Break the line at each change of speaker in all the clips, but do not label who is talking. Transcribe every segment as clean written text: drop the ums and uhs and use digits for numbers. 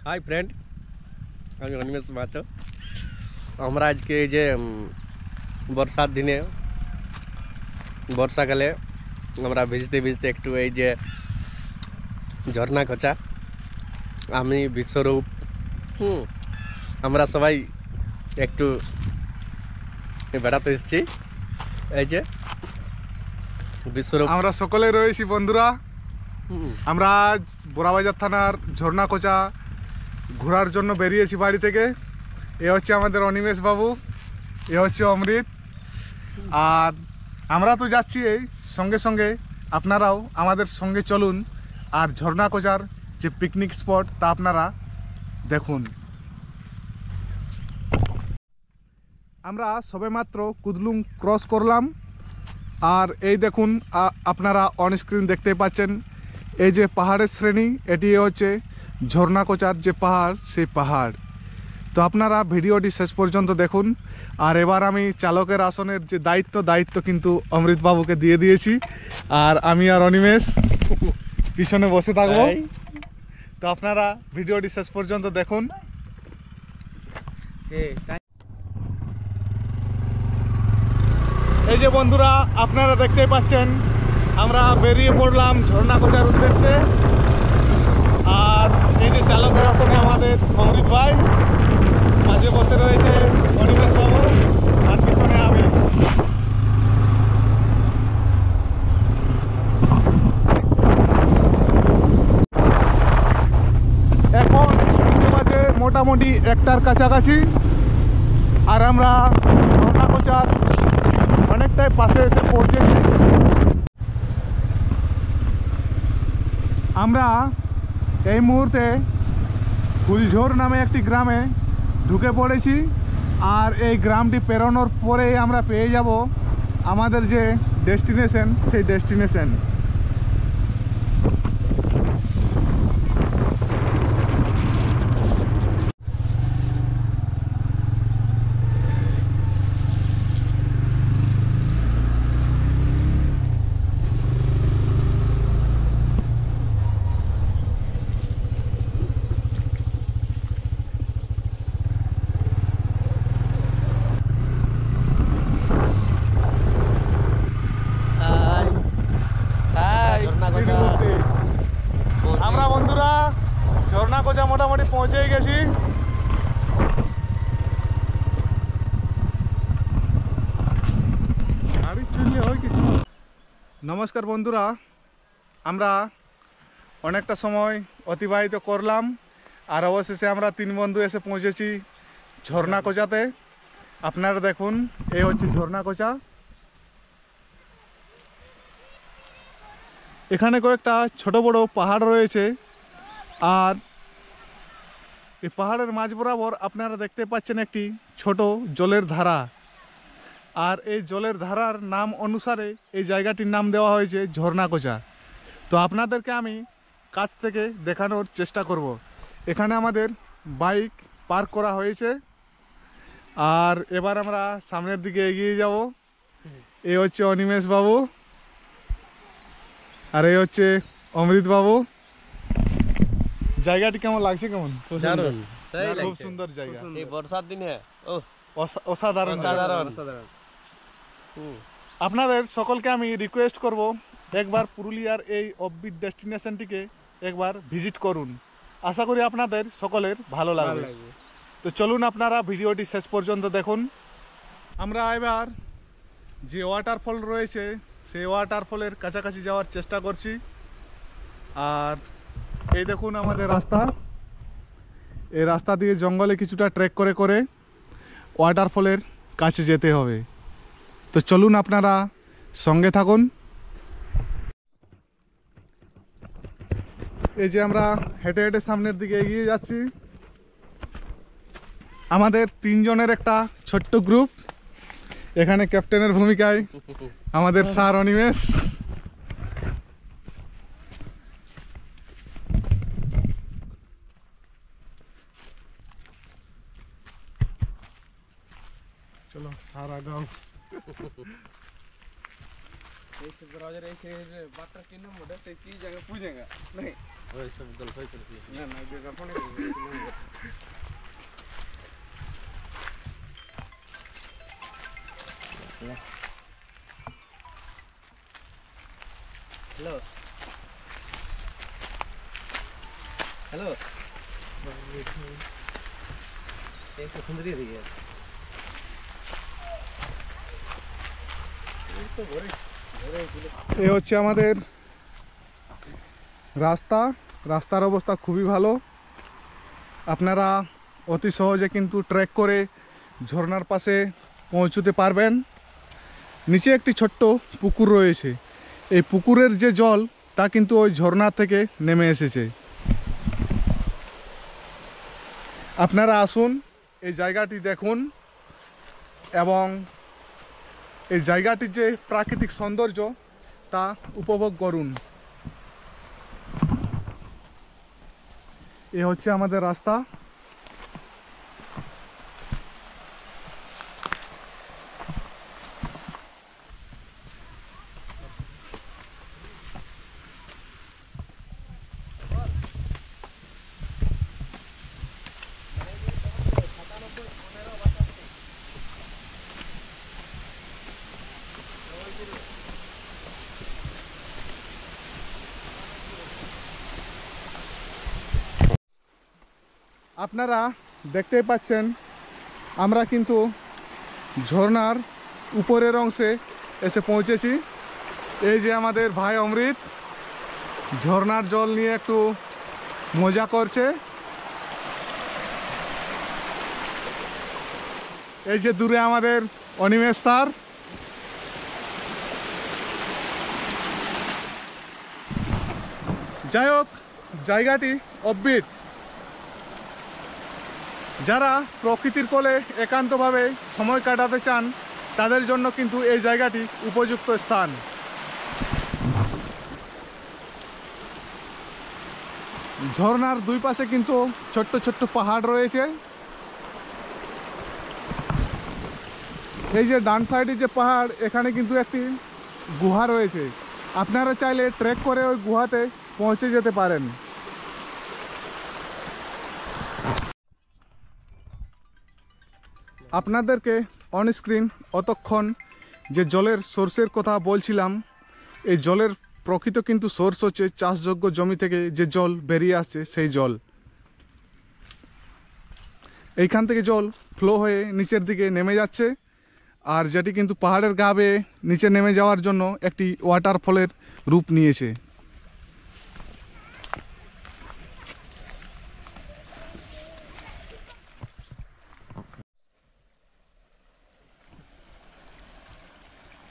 Hi friend, আমি অনিমেষ মাহাতো। আমরা আজকে এই যে বর্ষার দিনে বর্ষাকালে আমরা ভিজতে ভিজতে একটু এই যে ঝর্ণা খোঁচা, আমি বিশ্বরূপ আমরা সবাই একটু বেড়াতে এসেছি। এই যে বিশ্বরূপ
আমরা সকলে রয়েছি বন্ধুরা। আমরা আজ বোরাবাজার থানার ঝর্ণা কোচা ঘোরার জন্য বেরিয়েছি বাড়ি থেকে। এ হচ্ছে আমাদের অনিমেষ বাবু, এ হচ্ছে অমৃত। আর আমরা তো যাচ্ছি, এই সঙ্গে সঙ্গে আপনারাও আমাদের সঙ্গে চলুন আর ঝর্ণা কোচার যে পিকনিক স্পট তা আপনারা দেখুন। আমরা সবেমাত্র কুদলুং ক্রস করলাম, আর এই দেখুন আপনারা অন স্ক্রিন দেখতে পাচ্ছেন এই যে পাহাড়ের শ্রেণী, এটি হচ্ছে ঝর্ণা কোচার যে পাহাড়, সেই পাহাড়। তো আপনারা ভিডিওটি শেষ পর্যন্ত দেখুন। আর এবার আমি চালকের আসনের যে দায়িত্ব কিন্তু অমৃতবাবুকে দিয়ে দিয়েছি, আর আমি আর অনিমেষ পিছনে বসে থাকবো। তো আপনারা ভিডিওটি শেষ পর্যন্ত দেখুন। এই যে বন্ধুরা আপনারা দেখতেই পাচ্ছেন, আমরা বেরিয়ে পড়লাম ঝর্ণা কোচার উদ্দেশ্যে। আর এই যে চালকের আসনে আমাদের অমৃত ভাই, মাঝে বসে রয়েছে অনিমেষ বাবু, আর পিছনে আমি। এখন বাজে মোটামুটি 1টার কাছাকাছি, আর আমরা ঝর্ণা কোচার অনেকটাই পাশে এসে পৌঁছেছি। আমরা এই মুহূর্তে ফুলঝোর নামে একটি গ্রামে ঢুকে পড়েছি, আর এই গ্রামটি পেরোনোর পরেই আমরা পেয়ে যাব আমাদের যে ডেস্টিনেশন, সেই ডেস্টিনেশন। আমরা বন্ধুরা ঝর্ণা কোচা মোটামুটি পৌঁছেই গেছি। নমস্কার বন্ধুরা, আমরা অনেকটা সময় অতিবাহিত করলাম, আর অবশেষে আমরা 3 বন্ধু এসে পৌঁছেছি ঝর্ণা কোচাতে। আপনারা দেখুন, এই হচ্ছে ঝর্ণা কোচা। এখানে কয়েকটা ছোট বড় পাহাড় রয়েছে, আর এই পাহাড়ের মাঝ বরাবর আপনারা দেখতে পাচ্ছেন একটি ছোট জলের ধারা, আর এই জলের ধারার নাম অনুসারে এই জায়গাটির নাম দেওয়া হয়েছে ঝর্ণা কোচা। তো আপনাদেরকে আমি কাছ থেকে দেখানোর চেষ্টা করব। এখানে আমাদের বাইক পার্ক করা হয়েছে, আর এবার আমরা সামনের দিকে এগিয়ে যাব। এই হচ্ছে অনিমেষ বাবু, আর এই হচ্ছে অমৃত বাবু। জায়গাটি কেমন লাগছে? কেমন? খুব সুন্দর জায়গা।
এই বর্ষার দিনে
অসাধারণ। আপনাদের সকলকে আমি রিকোয়েস্ট করব, একবার পুরুলিয়ার এই অফবিট ডেস্টিনেশনটিকে একবার ভিজিট করুন। আশা করি আপনাদের সকলের ভালো লাগবে। তো চলুন আপনারা ভিডিওটি শেষ পর্যন্ত দেখুন। আমরা এবার যে ওয়াটারফল রয়েছে, সেই ওয়াটারফলের কাছাকাছি যাওয়ার চেষ্টা করছি। আর এই দেখুন আমাদের রাস্তা, এই রাস্তা দিয়ে জঙ্গলে কিছুটা ট্রেক করে করে ওয়াটারফলের কাছে যেতে হবে। তো চলুন আপনারা সঙ্গে থাকুন। এই যে আমরা হেঁটে হেঁটে সামনের দিকে এগিয়ে যাচ্ছি। আমাদের 3 জনের একটা ছোট্ট গ্রুপ। এখানে ক্যাপ্টেনের ভূমিকায় আমাদের স্যার অনিমেষ। चलो सारा गाँव
ऐसे ब्राउज़र ऐसे वाटर के ना मोड़ा से की जगह पूछेगा नहीं
ওই সব গল্পই করছি।
ना ना जो अपन
হ্যালো হ্যালো एक तो सुंदरी रही है तो घोड़े घोड़े
এ হচ্ছে আমাদের রাস্তা। রাস্তার অবস্থা খুবই ভালো। আপনারা অতি সহজে কিন্তু ট্রেক করে ঝর্ণার পাশে পৌঁছতে পারবেন। নিচে একটি ছোট্ট পুকুর রয়েছে। এই পুকুরের যে জল তা কিন্তু ওই ঝর্ণা থেকে নেমে এসেছে। আপনারা আসুন, এই জায়গাটি দেখুন এবং এই জায়গাটির যে প্রাকৃতিক সৌন্দর্য তা উপভোগ করুন। এ হচ্ছে আমাদের রাস্তা। আপনারা দেখতেই পাচ্ছেন আমরা কিন্তু ঝর্ণার উপরের অংশে এসে পৌঁছেছি। এই যে আমাদের ভাই অমৃত ঝর্ণার জল নিয়ে একটু মজা করছে। এই যে দূরে আমাদের অনিমেষ স্যার। যাই হোক, জায়গাটি অদ্ভুত। যারা প্রকৃতির কোলে একান্তভাবে সময় কাটাতে চান তাদের জন্য কিন্তু এই জায়গাটি উপযুক্ত স্থান। ঝর্ণার দুই পাশে কিন্তু ছোট্ট ছোট্ট পাহাড় রয়েছে। এই যে ডান সাইডে যে পাহাড়, এখানে কিন্তু একটি গুহা রয়েছে। আপনারা চাইলে ট্রেক করে ওই গুহাতে পৌঁছে যেতে পারেন। আপনাদেরকে অনস্ক্রিন অতক্ষণ যে জলের সোর্সের কথা বলছিলাম, এই জলের প্রকৃত কিন্তু সোর্স হচ্ছে চাষযোগ্য জমি থেকে যে জল বেরিয়ে আসছে সেই জল। এইখান থেকে জল ফ্লো হয়ে নিচের দিকে নেমে যাচ্ছে, আর যেটি কিন্তু পাহাড়ের গা বেয়ে নিচে নেমে যাওয়ার জন্য একটি ওয়াটারফলের রূপ নিয়েছে।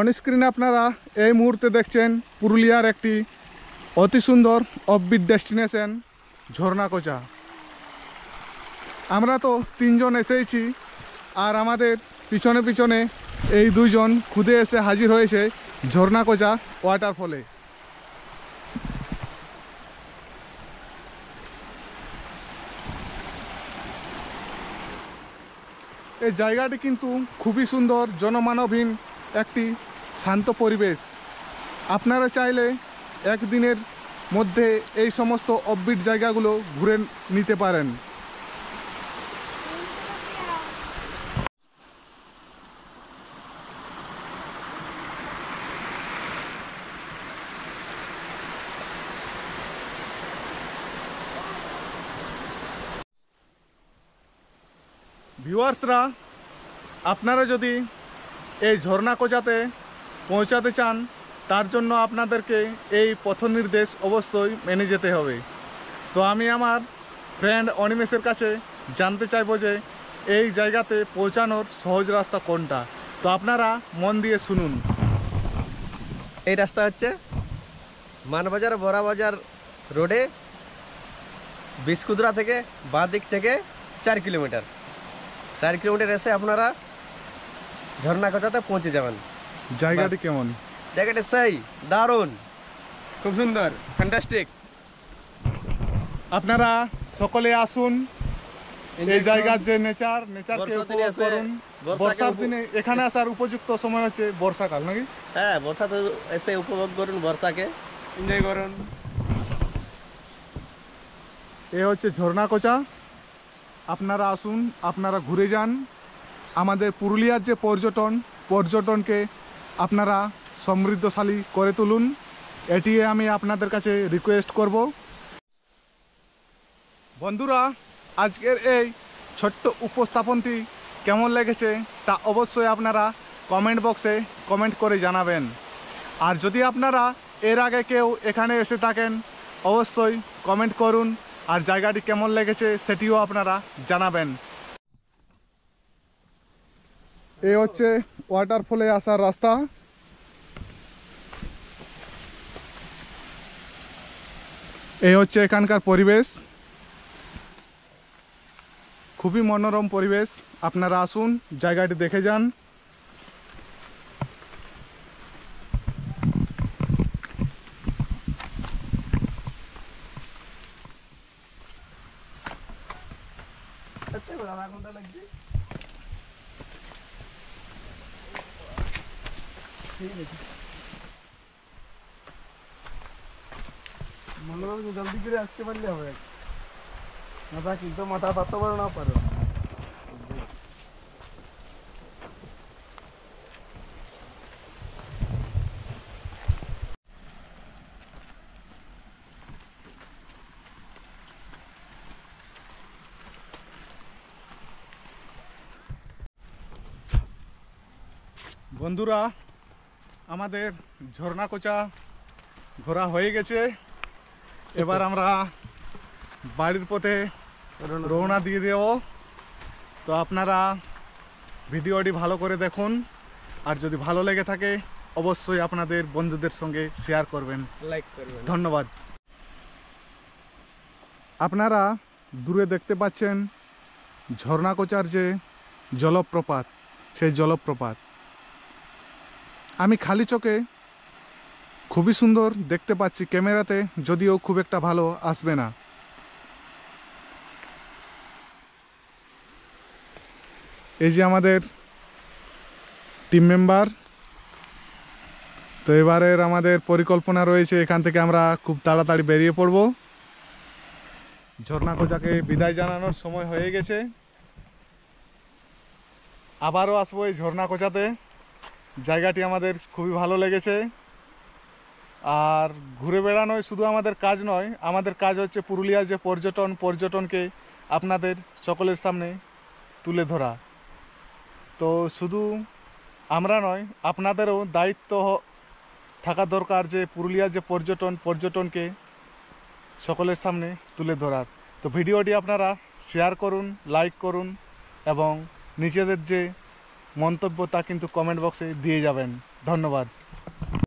অনস্ক্রিনে আপনারা এই মুহূর্তে দেখছেন পুরুলিয়ার একটি অতি সুন্দর অফবিট ডেস্টিনেশন ঝর্ণাকোচা। আমরা তো তিনজন এসেইছি, আর আমাদের পিছনে পিছনে এই দুইজন খুদে এসে হাজির হয়েছে ঝর্ণাকোচা ওয়াটারফলে। এই জায়গাটি কিন্তু খুবই সুন্দর, জনমানবহীন একটি শান্ত পরিবেশ। আপনারা চাইলে একদিনের মধ্যে এই সমস্ত অফবিট জায়গাগুলো ঘুরে নিতে পারেন। ভিউয়ার্সরা, আপনারা যদি এই ঝর্ণাকোচাতে পৌঁছাতে চান তার জন্য আপনাদেরকে এই পথ নির্দেশ অবশ্যই মেনে যেতে হবে। তো আমি আমার ফ্রেন্ড অনিমেষের কাছে জানতে চাইবো যে এই জায়গাতে পৌঁছানোর সহজ রাস্তা কোনটা। তো আপনারা মন দিয়ে শুনুন।
এই রাস্তা হচ্ছে মানবাজার বড়াবাজার রোডে বিস্কুদরা থেকে বাঁ দিক থেকে 4 কিলোমিটার। 4 কিলোমিটার এসে আপনারা ঝর্ণাকোচাতে পৌঁছে যাবেন।
জায়গাটি কেমন?
জায়গাটা সেই দারুণ,
খুব সুন্দর, ফ্যান্টাস্টিক।
আপনারা সকলে আসুন, এই জায়গার যে নেচারকে
বর্ষার দিনে
উপভোগ
এসে
করুন। বর্ষার দিনে এখানে আসার উপযুক্ত সময় হচ্ছে বর্ষাকাল, নাকি?
হ্যাঁ, বর্ষাতে এসে উপভোগ করুন, বর্ষাকে
এনজয় করুন।
এ হচ্ছে ঝর্ণাকোচা। আপনারা আসুন, আপনারা ঘুরে যান। আমাদের পুরুলিয়ার যে পর্যটনকে আপনারা সমৃদ্ধশালী করে তুলুন। এটি আমি আপনাদের কাছে রিকোয়েস্ট করব। বন্ধুরা, আজকের এই ছোট্ট উপস্থাপনটি কেমন লেগেছে তা অবশ্যই আপনারা কমেন্ট বক্সে কমেন্ট করে জানাবেন। আর যদি আপনারা এর আগে কেউ এখানে এসে থাকেন অবশ্যই কমেন্ট করুন, আর জায়গাটি কেমন লেগেছে সেটিও আপনারা জানাবেন। এই হচ্ছে ওয়াটারফলে আসার রাস্তা। এই হচ্ছে এখানকার পরিবেশ, খুবই মনোরম পরিবেশ। আপনারা আসুন, জায়গাটি দেখে যান।
জলদি করে আসতে পারলে হবে না, কিন্তু মাথা পাততে পারো না পারো।
বন্ধুরা, আমাদের ঝর্ণাকোচা ঘোরা হয়ে গেছে। এবার আমরা বাড়ির পথে রওনা দিয়ে দেব। তো আপনারা ভিডিওটি ভালো করে দেখুন, আর যদি ভালো লেগে থাকে অবশ্যই আপনাদের বন্ধুদের সঙ্গে শেয়ার করবেন,
লাইক করবেন।
ধন্যবাদ। আপনারা দূরে দেখতে পাচ্ছেন ঝর্ণাকোচার যে জলপ্রপাত, সেই জলপ্রপাত আমি খালি চোখে খুবই সুন্দর দেখতে পাচ্ছি, ক্যামেরাতে যদিও খুব একটা ভালো আসবে না। এই যে আমাদের টিম মেম্বার। তো এবারের আমাদের পরিকল্পনা রয়েছে এখান থেকে আমরা খুব তাড়াতাড়ি বেরিয়ে পড়ব। ঝর্ণাকোচাকে বিদায় জানানোর সময় হয়ে গেছে। আবারও আসবো এই ঝর্ণাকোচাতে। জায়গাটি আমাদের খুবই ভালো লেগেছে। আর ঘুরে বেড়ানোই শুধু আমাদের কাজ নয়, আমাদের কাজ হচ্ছে পুরুলিয়ার যে পর্যটনকে আপনাদের সকলের সামনে তুলে ধরা। তো শুধু আমরা নয়, আপনাদেরও দায়িত্ব থাকা দরকার যে পুরুলিয়ার যে পর্যটনকে সকলের সামনে তুলে ধরার। তো ভিডিওটি আপনারা শেয়ার করুন, লাইক করুন, এবং নিজেদের যে মন্তব্য তা কিন্তু কমেন্ট বক্সে দিয়ে যাবেন। ধন্যবাদ।